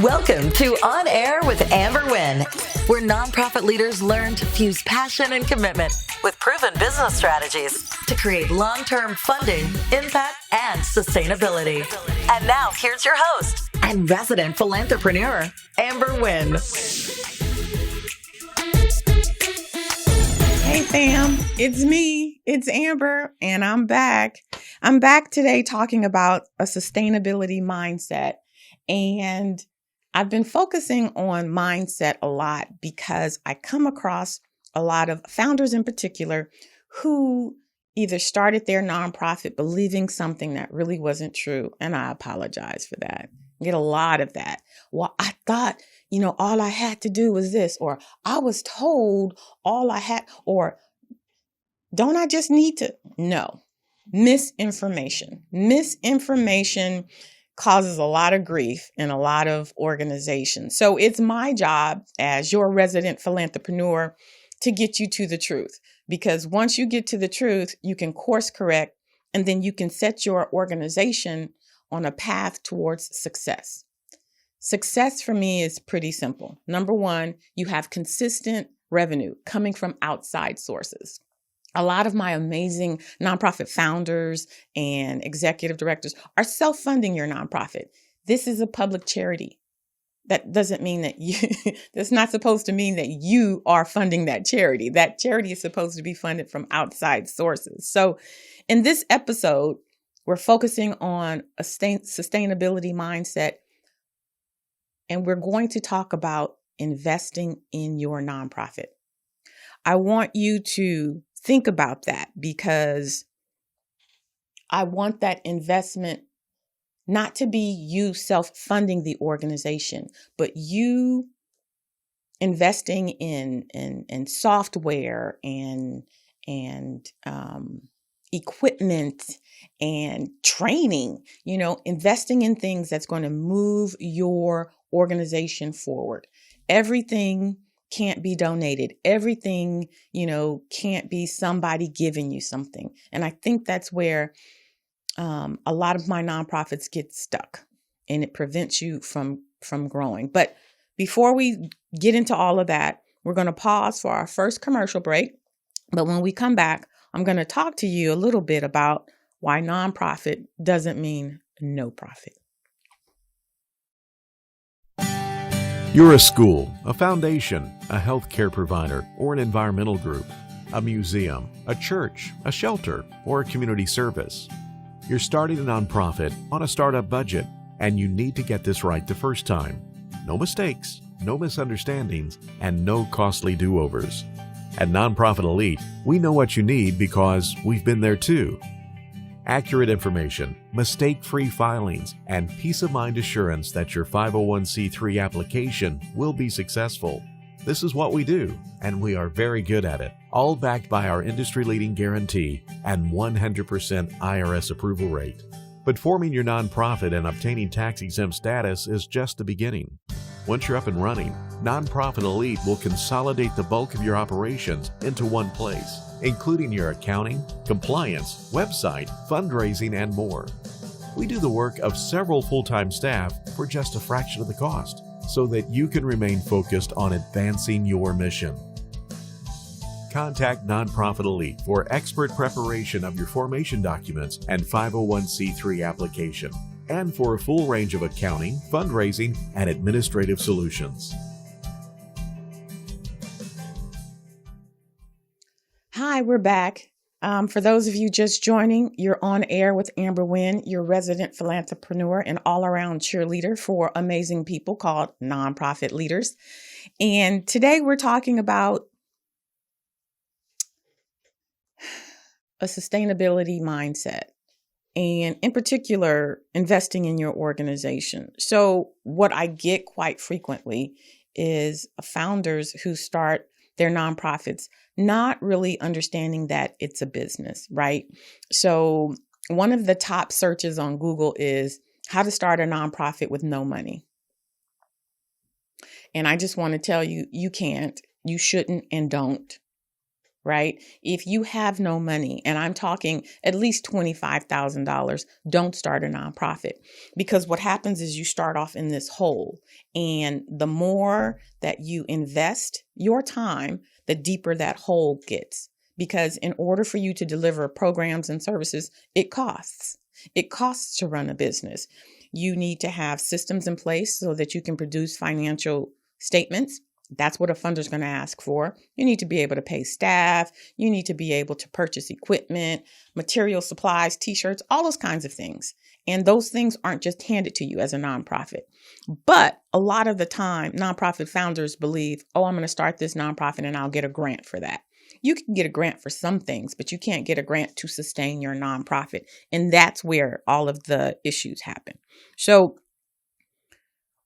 Welcome to On Air with Amber Wynn, where nonprofit leaders learn to fuse passion and commitment with proven business strategies to create long-term funding, impact, and sustainability. And now, here's your host and resident philanthrepreneur, Amber Wynn. Hey fam, it's me, it's Amber, and I'm back. I'm back today talking about a sustainability mindset. And I've been focusing on mindset a lot because I come across a lot of founders in particular who either started their nonprofit believing something that really wasn't true. And I apologize for that. I get a lot of that. Well, I thought, all I had to do was this, or I was told all I had, or don't I just need to? No. Misinformation. Misinformation causes a lot of grief in a lot of organizations. So it's my job as your resident philanthrepreneur to get you to the truth. Because once you get to the truth, you can course correct, and then you can set your organization on a path towards success. Success for me is pretty simple. Number one, you have consistent revenue coming from outside sources. A lot of my amazing nonprofit founders and executive directors are self-funding your nonprofit. This is a public charity. That doesn't mean that that's not supposed to mean that you are funding that charity. That charity is supposed to be funded from outside sources. So in this episode, we're focusing on a sustainability mindset, and we're going to talk about investing in your nonprofit. I want you to think about that because I want that investment not to be you self-funding the organization, but you investing in software and equipment and training, investing in things that's going to move your organization forward. Everything can't be donated. Everything, can't be somebody giving you something. And I think that's where a lot of my nonprofits get stuck, and it prevents you from growing. But before we get into all of that, we're going to pause for our first commercial break. But when we come back, I'm going to talk to you a little bit about why nonprofit doesn't mean no profit. You're a school, a foundation, a healthcare provider, or an environmental group, a museum, a church, a shelter, or a community service. You're starting a nonprofit on a startup budget, and you need to get this right the first time. No mistakes, no misunderstandings, and no costly do-overs. At Nonprofit Elite, we know what you need because we've been there too. Accurate information, mistake-free filings, and peace-of-mind assurance that your 501c3 application will be successful. This is what we do, and we are very good at it, all backed by our industry-leading guarantee and 100% IRS approval rate. But forming your nonprofit and obtaining tax-exempt status is just the beginning. Once you're up and running, Nonprofit Elite will consolidate the bulk of your operations into one place, including your accounting, compliance, website, fundraising, and more. We do the work of several full-time staff for just a fraction of the cost, so that you can remain focused on advancing your mission. Contact Nonprofit Elite for expert preparation of your formation documents and 501c3 application, and for a full range of accounting, fundraising, and administrative solutions. Hi, we're back. For those of you just joining, you're on air with Amber Wynn, your resident philanthrepreneur and all-around cheerleader for amazing people called nonprofit leaders. And today we're talking about a sustainability mindset, and in particular, investing in your organization. So what I get quite frequently is founders who start their nonprofits not really understanding that it's a business, right? So one of the top searches on Google is how to start a nonprofit with no money. And I just want to tell you, you can't, you shouldn't, and don't. right? If you have no money, and I'm talking at least $25,000, don't start a nonprofit, because what happens is you start off in this hole, and the more that you invest your time, the deeper that hole gets. Because in order for you to deliver programs and services, it costs. It costs to run a business. You need to have systems in place so that you can produce financial statements. That's what a funder is going to ask for. You need to be able to pay staff. You need to be able to purchase equipment, material supplies, t-shirts, all those kinds of things. And those things aren't just handed to you as a nonprofit. But a lot of the time, nonprofit founders believe, oh, I'm going to start this nonprofit and I'll get a grant for that. You can get a grant for some things, but you can't get a grant to sustain your nonprofit. And that's where all of the issues happen. So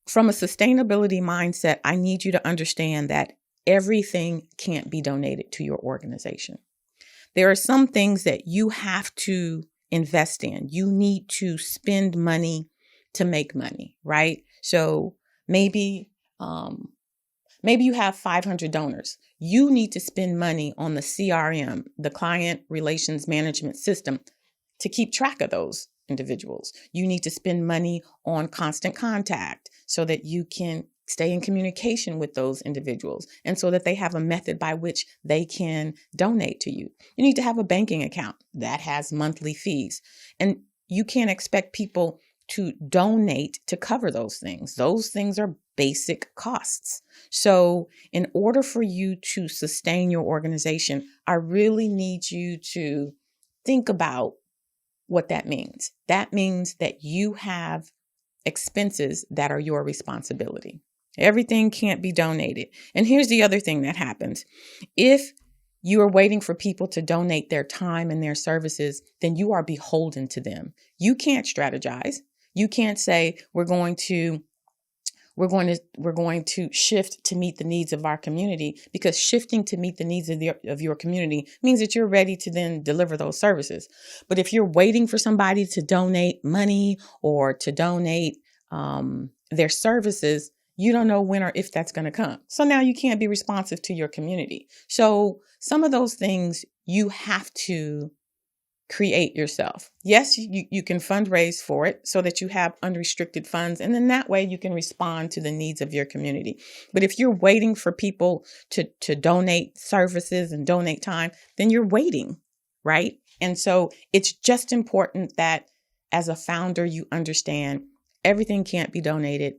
from a sustainability mindset, I need you to understand that everything can't be donated to your organization. There are some things that you have to invest in. You need to spend money to make money, right? So maybe you have 500 donors. You need to spend money on the CRM, the client relations management system, to keep track of those individuals. You need to spend money on constant contact so that you can stay in communication with those individuals and so that they have a method by which they can donate to you. You need to have a banking account that has monthly fees, and you can't expect people to donate to cover those things. Those things are basic costs. So in order for you to sustain your organization, I really need you to think about what that means. That means that you have expenses that are your responsibility. Everything can't be donated. And here's the other thing that happens. If you are waiting for people to donate their time and their services, then you are beholden to them. You can't strategize. You can't say we're going to shift to meet the needs of our community, because shifting to meet the needs of your community means that you're ready to then deliver those services. But if you're waiting for somebody to donate money or to donate their services, you don't know when or if that's going to come. So now you can't be responsive to your community. So some of those things you have to create yourself. Yes, you can fundraise for it so that you have unrestricted funds. And then that way you can respond to the needs of your community. But if you're waiting for people to donate services and donate time, then you're waiting, right? And so it's just important that as a founder, you understand everything can't be donated,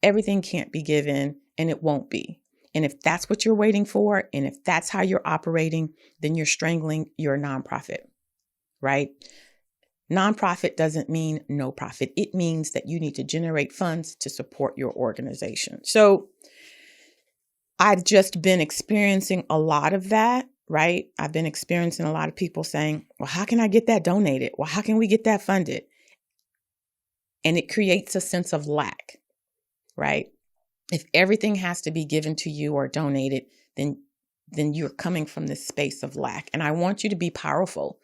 everything can't be given, and it won't be. And if that's what you're waiting for, and if that's how you're operating, then you're strangling your nonprofit. Right? Nonprofit doesn't mean no profit. It means that you need to generate funds to support your organization. So I've just been experiencing a lot of that, right? I've been experiencing a lot of people saying, well, how can I get that donated? Well, how can we get that funded? And it creates a sense of lack, right? If everything has to be given to you or donated, then you're coming from this space of lack. And I want you to be powerful.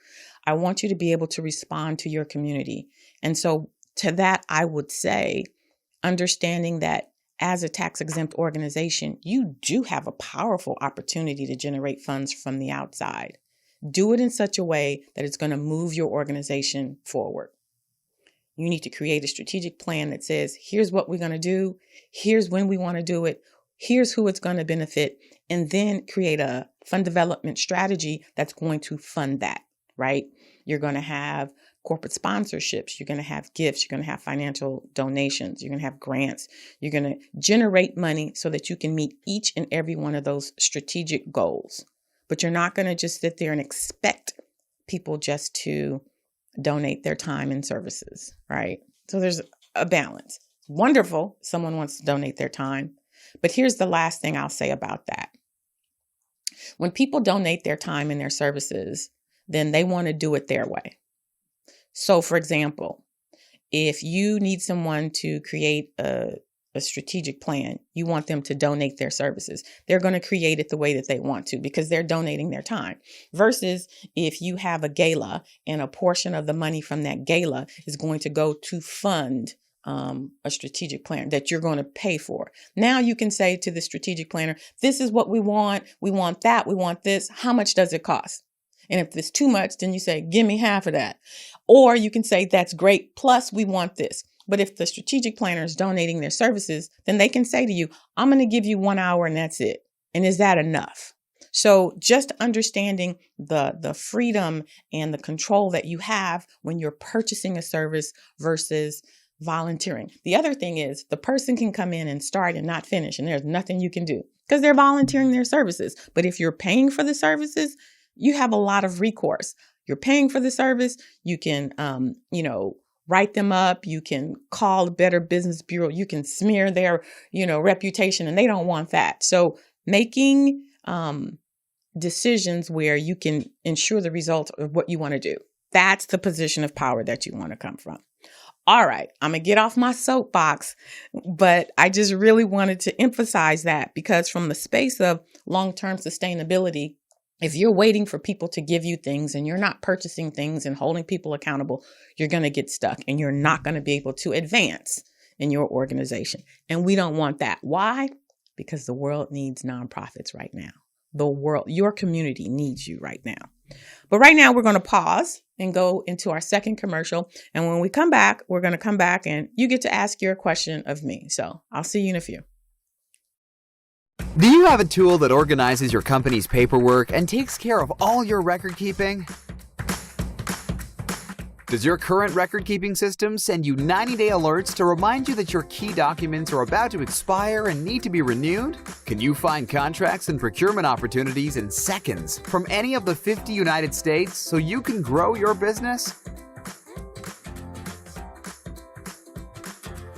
I want you to be able to respond to your community. And so to that, I would say, understanding that as a tax-exempt organization, you do have a powerful opportunity to generate funds from the outside. Do it in such a way that it's going to move your organization forward. You need to create a strategic plan that says, here's what we're going to do. Here's when we want to do it. Here's who it's going to benefit. And then create a fund development strategy that's going to fund that, right? You're going to have corporate sponsorships. You're going to have gifts. You're going to have financial donations. You're going to have grants. You're going to generate money so that you can meet each and every one of those strategic goals. But you're not going to just sit there and expect people just to donate their time and services, right? So there's a balance. Wonderful. Someone wants to donate their time. But here's the last thing I'll say about that. When people donate their time and their services, then they want to do it their way. So, for example, if you need someone to create a strategic plan, you want them to donate their services, they're going to create it the way that they want to because they're donating their time. Versus if you have a gala and a portion of the money from that gala is going to go to fund a strategic plan that you're going to pay for. Now you can say to the strategic planner, this is what we want. We want that. We want this. How much does it cost? And if it's too much, then you say, give me half of that. Or you can say, that's great. Plus we want this. But if the strategic planner is donating their services, then they can say to you, I'm going to give you 1 hour and that's it. And is that enough? So just understanding the freedom and the control that you have when you're purchasing a service versus volunteering. The other thing is the person can come in and start and not finish, and there's nothing you can do because they're volunteering their services. But if you're paying for the services, you have a lot of recourse. You're paying for the service. You can, write them up. You can call the Better Business Bureau. You can smear their, reputation, and they don't want that. So making decisions where you can ensure the results of what you want to do. That's the position of power that you want to come from. All right, I'm going to get off my soapbox, but I just really wanted to emphasize that because from the space of long-term sustainability, if you're waiting for people to give you things and you're not purchasing things and holding people accountable, you're going to get stuck and you're not going to be able to advance in your organization. And we don't want that. Why? Because the world needs nonprofits right now. Your community needs you right now. But right now we're going to pause and go into our second commercial. And when we come back, we're going to come back and you get to ask your question of me. So I'll see you in a few. Do you have a tool that organizes your company's paperwork and takes care of all your record keeping? Does your current record-keeping system send you 90-day alerts to remind you that your key documents are about to expire and need to be renewed? Can you find contracts and procurement opportunities in seconds from any of the 50 United States so you can grow your business?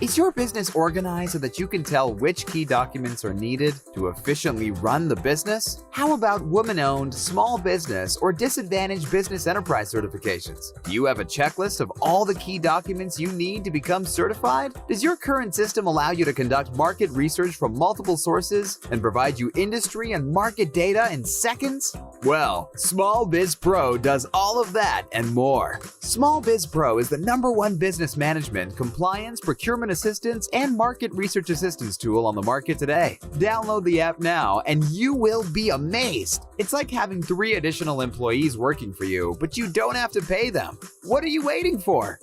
Is your business organized so that you can tell which key documents are needed to efficiently run the business? How about woman-owned, small business, or disadvantaged business enterprise certifications? Do you have a checklist of all the key documents you need to become certified? Does your current system allow you to conduct market research from multiple sources and provide you industry and market data in seconds? Well, SmallBiz Pro does all of that and more. SmallBiz Pro is the #1 business management, compliance, procurement assistance, and market research assistance tool on the market today. Download the app now and you will be amazed. It's like having 3 additional employees working for you, but you don't have to pay them. What are you waiting for?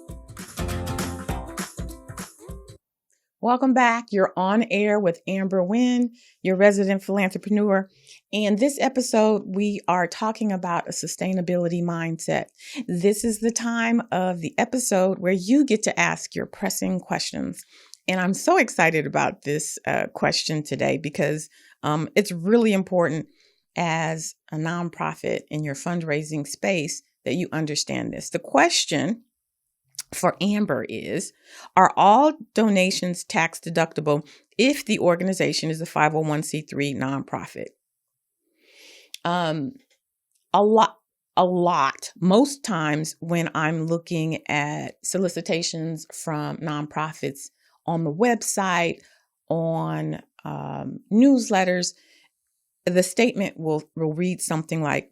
Welcome back. You're on air with Amber Wynn, your resident philanthrepreneur. And this episode, we are talking about a sustainability mindset. This is the time of the episode where you get to ask your pressing questions. And I'm so excited about this question today because it's really important as a nonprofit in your fundraising space that you understand this. The question for Amber is, are all donations tax deductible if the organization is a 501c3 nonprofit? A lot. Most times when I'm looking at solicitations from nonprofits on the website, on newsletters, the statement will read something like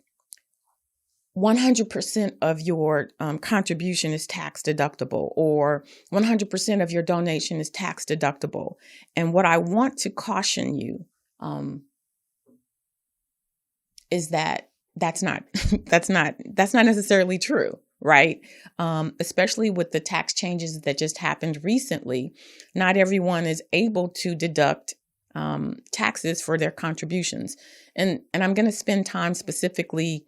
100% of your contribution is tax deductible, or 100% of your donation is tax deductible. And what I want to caution you is that that's not necessarily true, right? Especially with the tax changes that just happened recently, not everyone is able to deduct taxes for their contributions. And I'm going to spend time specifically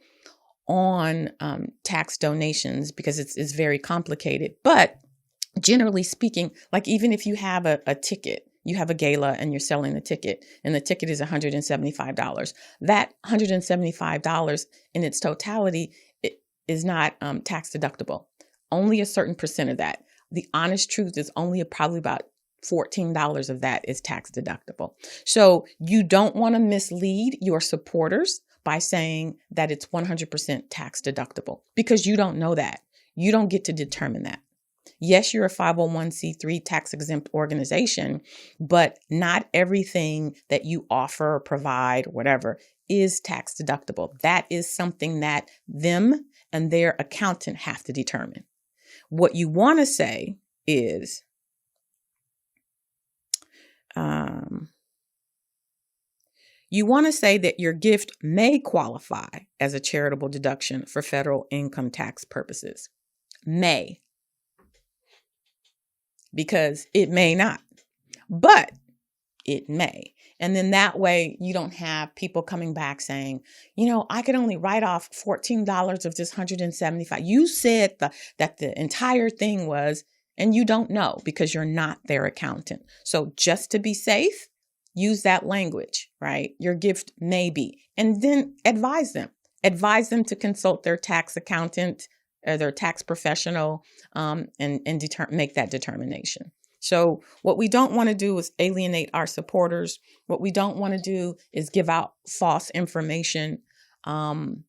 on tax donations because it's very complicated. But generally speaking, like even if you have a ticket, you have a gala and you're selling the ticket and the ticket is $175. That $175 in its totality is not tax deductible. Only a certain percent of that. The honest truth is only probably about $14 of that is tax deductible. So you don't want to mislead your supporters by saying that it's 100% tax deductible because you don't know that. You don't get to determine that. Yes, you're a 501c3 tax exempt organization, but not everything that you offer or provide, whatever, is tax deductible. That is something that them and their accountant have to determine. What you want to say is, You want to say that your gift may qualify as a charitable deduction for federal income tax purposes. May. Because it may not, but it may. And then that way you don't have people coming back saying, I could only write off $14 of this $175. You said that the entire thing was, and you don't know because you're not their accountant. So just to be safe, use that language, right? Your gift may be, and then advise them to consult their tax accountant or their tax professional, and make that determination. So what we don't want to do is alienate our supporters. What we don't want to do is give out false information. And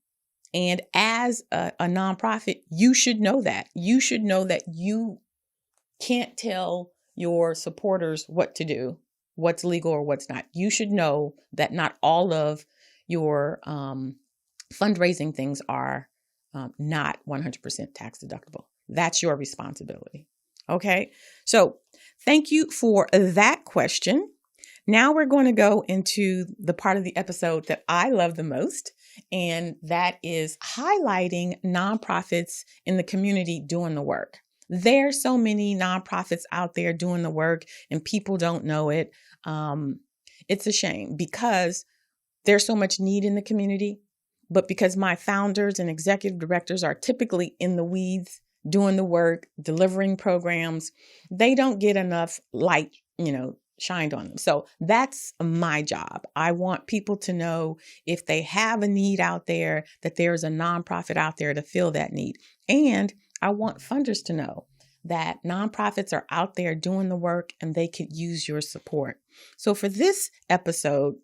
as a nonprofit, you should know that. You should know that you can't tell your supporters what to do, what's legal or what's not. You should know that not all of your fundraising things are not 100% tax deductible. That's your responsibility. Okay, so thank you for that question. Now we're going to go into the part of the episode that I love the most, and that is highlighting nonprofits in the community doing the work. There's so many nonprofits out there doing the work and people don't know it. It's a shame because there's so much need in the community, but because my founders and executive directors are typically in the weeds, doing the work, delivering programs, they don't get enough light, shined on them. So that's my job. I want people to know if they have a need out there, that there's a nonprofit out there to fill that need. And I want funders to know that nonprofits are out there doing the work and they could use your support. So for this episode,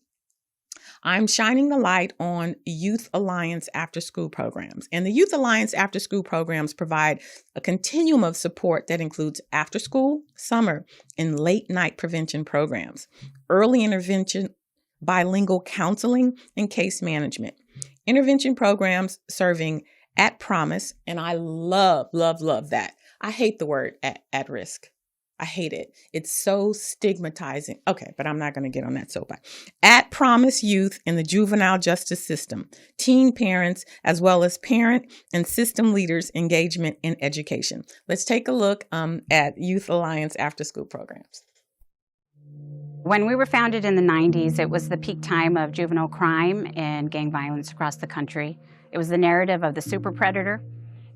I'm shining the light on Youth Alliance after school programs. And the Youth Alliance after school programs provide a continuum of support that includes after school, summer, and late night prevention programs, early intervention, bilingual counseling, and case management. Intervention programs serving at promise. And I love, love, love that. I hate the word at risk. I hate it. It's so stigmatizing. Okay, but I'm not going to get on that soapbox. At promise youth in the juvenile justice system, teen parents, as well as parent and system leaders' engagement in education. Let's take a look at Youth Alliance after school programs. When we were founded in the 90s, it was the peak time of juvenile crime and gang violence across the country. It was the narrative of the super predator.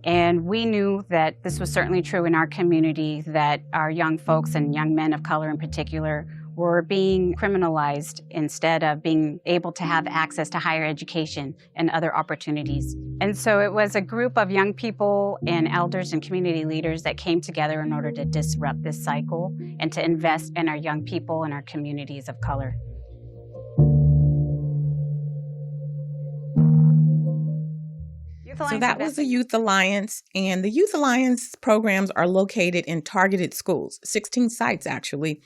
And we knew that this was certainly true in our community, that our young folks and young men of color in particular were being criminalized instead of being able to have access to higher education and other opportunities. And so it was a group of young people and elders and community leaders that came together in order to disrupt this cycle and to invest in our young people and our communities of color. So that was the Youth Alliance, and the Youth Alliance programs are located in targeted schools, 16 sites actually,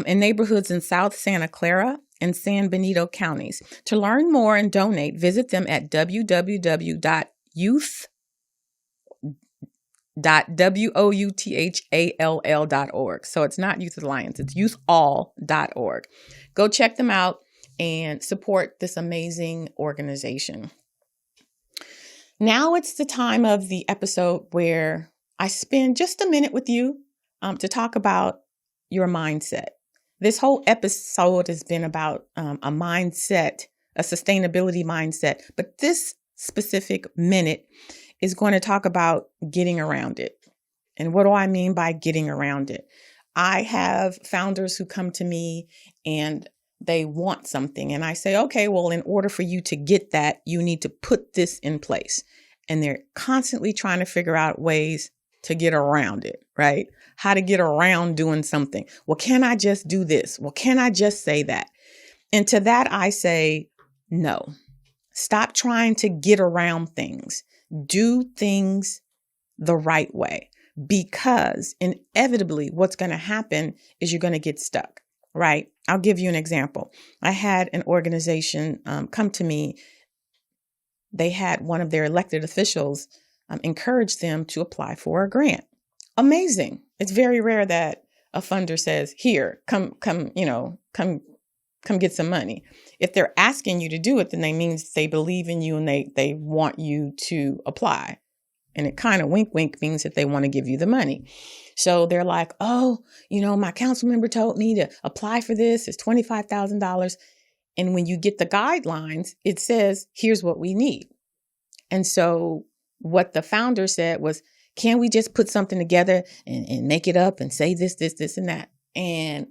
in neighborhoods in South Santa Clara and San Benito counties. To learn more and donate, visit them at www.youth.outthall.org. So it's not Youth Alliance, it's youthall.org. Go check them out and support this amazing organization. Now it's the time of the episode where I spend just a minute with you to talk about your mindset. This whole episode has been about a mindset, a sustainability mindset, but this specific minute is going to talk about getting around it. And what do I mean by getting around it? I have founders who come to me and they want something. And I say, okay, well, in order for you to get that, you need to put this in place. And they're constantly trying to figure out ways to get around it, right? How to get around doing something. Well, can I just do this? Well, can I just say that? And to that, I say, no. Stop trying to get around things. Do things the right way. Because inevitably, what's going to happen is you're going to get stuck. Right. I'll give you an example. I had an organization come to me. They had one of their elected officials encourage them to apply for a grant. Amazing. It's very rare that a funder says, here, come get some money. If they're asking you to do it, then they means they believe in you and they want you to apply. And it kind of wink means that they want to give you the money. So they're like, oh, my council member told me to apply for this. It's $25,000. And when you get the guidelines, it says, here's what we need. And so what the founder said was, can we just put something together and make it up and say this, and that? And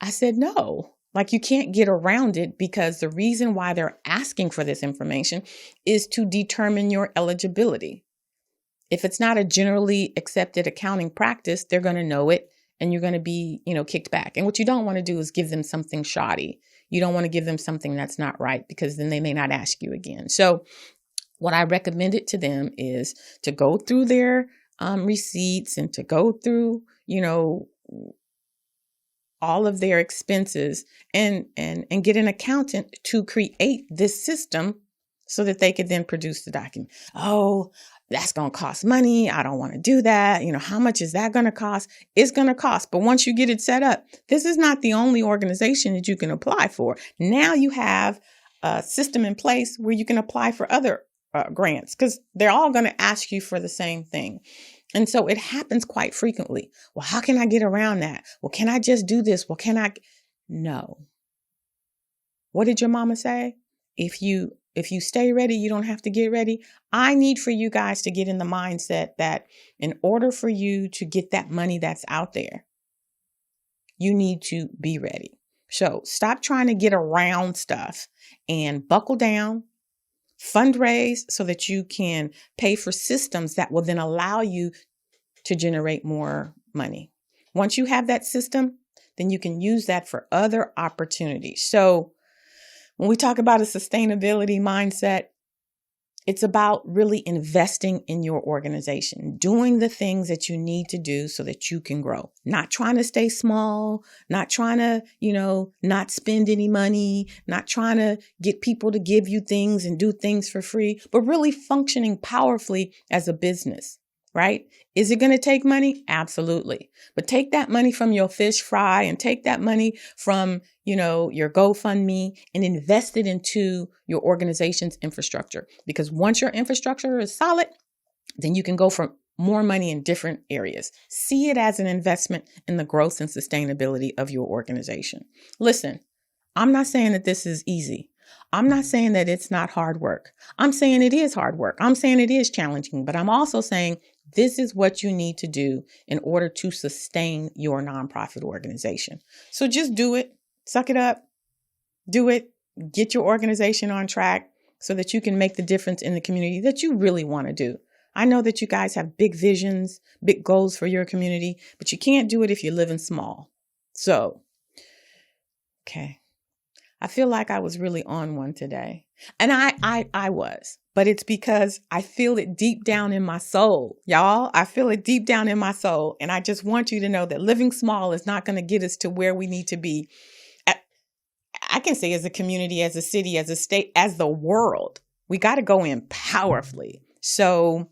I said, no, you can't get around it, because the reason why they're asking for this information is to determine your eligibility. If it's not a generally accepted accounting practice, they're going to know it and you're going to be, kicked back. And what you don't want to do is give them something shoddy. You don't want to give them something that's not right, because then they may not ask you again. So what I recommended to them is to go through their receipts and to go through, all of their expenses and get an accountant to create this system so that they could then produce the document. Oh, that's going to cost money. I don't want to do that. How much is that going to cost? It's going to cost. But once you get it set up, this is not the only organization that you can apply for. Now you have a system in place where you can apply for other grants, because they're all going to ask you for the same thing. And so it happens quite frequently. Well, how can I get around that? Well, can I just do this? Well, can I? No. What did your mama say? If you stay ready, you don't have to get ready. I need for you guys to get in the mindset that in order for you to get that money that's out there, you need to be ready. So stop trying to get around stuff and buckle down, fundraise so that you can pay for systems that will then allow you to generate more money. Once you have that system, then you can use that for other opportunities. So when we talk about a sustainability mindset, it's about really investing in your organization, doing the things that you need to do so that you can grow, not trying to stay small, not trying to, not spend any money, not trying to get people to give you things and do things for free, but really functioning powerfully as a business, right? Is it going to take money? Absolutely. But take that money from your fish fry and take that money from, your GoFundMe and invest it into your organization's infrastructure. Because once your infrastructure is solid, then you can go for more money in different areas. See it as an investment in the growth and sustainability of your organization. Listen, I'm not saying that this is easy. I'm not saying that it's not hard work. I'm saying it is hard work. I'm saying it is challenging, but I'm also saying this is what you need to do in order to sustain your nonprofit organization. So just do it, suck it up, do it, get your organization on track so that you can make the difference in the community that you really want to do. I know that you guys have big visions, big goals for your community, but you can't do it if you're living small. So, okay. I feel like I was really on one today. And I was, but it's because I feel it deep down in my soul. Y'all, I feel it deep down in my soul. And I just want you to know that living small is not going to get us to where we need to be. I can say as a community, as a city, as a state, as the world, we got to go in powerfully. So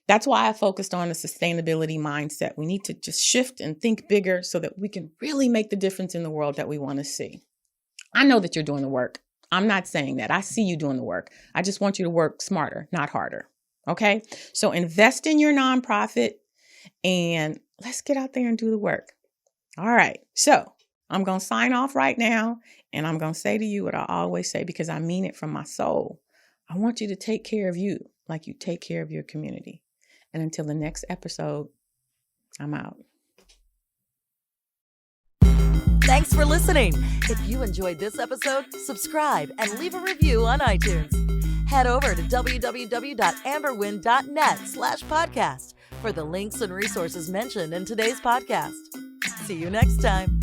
that's why I focused on a sustainability mindset. We need to just shift and think bigger so that we can really make the difference in the world that we want to see. I know that you're doing the work. I'm not saying that. I see you doing the work. I just want you to work smarter, not harder. Okay? So invest in your nonprofit and let's get out there and do the work. All right. So I'm going to sign off right now and I'm going to say to you what I always say because I mean it from my soul. I want you to take care of you like you take care of your community. And until the next episode, I'm out. Thanks for listening. If you enjoyed this episode, subscribe and leave a review on iTunes. Head over to www.amberwynn.net/podcast for the links and resources mentioned in today's podcast. See you next time.